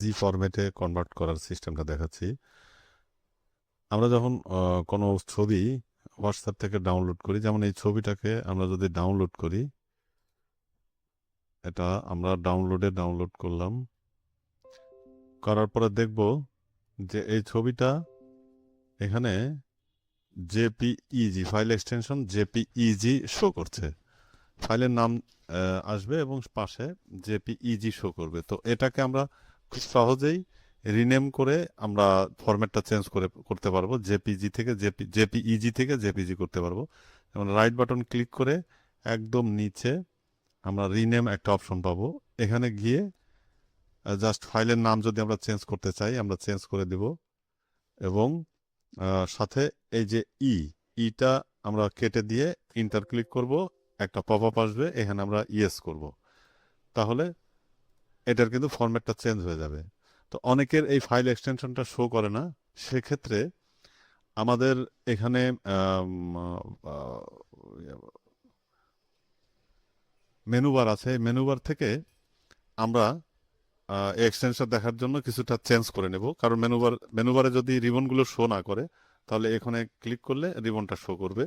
জি ফরম্যাটে কনভার্ট করার সিস্টেমটা দেখাচ্ছি। আমরা যখন কোনো ছবি হোয়াটসঅ্যাপ থেকে ডাউনলোড করি, যেমন এই ছবিটাকে আমরা যদি ডাউনলোড করি, এটা আমরা ডাউনলোড করলাম, করার পরে দেখব যে এই ছবিটা এখানে JPEG file extension JPEG show করছে। ফাইলের নাম আসবে এবং পাশে জেপিইজি শো করবে। তো এটাকে আমরা খুব সহজেই রিনেম করে আমরা ফরম্যাটটা চেঞ্জ করতে পারবো। জেপিইজি থেকে জেপিজি করতে পারবো। যেমন রাইট বাটন ক্লিক করে একদম নিচে আমরা রিনেম একটা অপশন পাবো। এখানে গিয়ে জাস্ট ফাইলের নাম যদি আমরা চেঞ্জ করতে চাই আমরা চেঞ্জ করে দিব, এবং সাথে এই যে ইটা আমরা কেটে দিয়ে ইন্টার ক্লিক করব, একটা পপ আপ আসবে, এখানে আমরা ইয়েস করব। তাহলে এটার কিন্তু ফরম্যাটটা চেঞ্জ হয়ে যাবে। তো অনেকের এই ফাইল এক্সটেনশনটা শো করে না, সেক্ষেত্রে আমাদের এখানে মেনু বার আছে। মেনু বার থেকে আমরা এক্সটেনশন দেখার জন্য কিছুটা চেঞ্জ করে নেব, কারণ মেনুবারে যদি রিবনগুলো শো না করে তাহলে এখানে ক্লিক করলে রিবনটা শো করবে।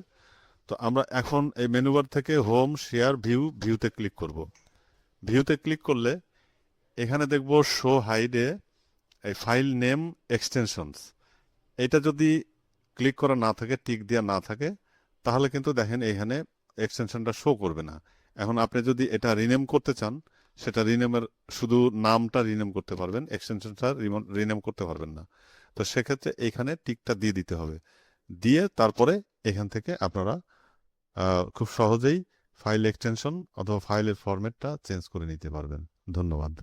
তো আমরা এখন এই মেনুবার থেকে হোম, শেয়ার, ভিউতে ক্লিক করব। ভিউতে ক্লিক করলে এখানে দেখব শো হাইডে এই ফাইল নেম এক্সটেনশনস, এটা যদি ক্লিক করা না থাকে, টিক দেওয়া না থাকে, তাহলে কিন্তু দেখেন এখানে এক্সটেনশনটা শো করবে না। এখন আপনি যদি এটা রিনেম করতে চান, সেটা রিনেমের শুধু নামটা রিনেম করতে পারবেন, এক্সটেনশনটা রিনেম করতে পারবেন না। তো সেক্ষেত্রে এখানে টিকটা দিয়ে দিতে হবে। দিয়ে তারপরে এখান থেকে আপনারা খুব সহজেই ফাইল এক্সটেনশন অথবা ফাইলের ফরম্যাটটা চেঞ্জ করে নিতে পারবেন। ধন্যবাদ।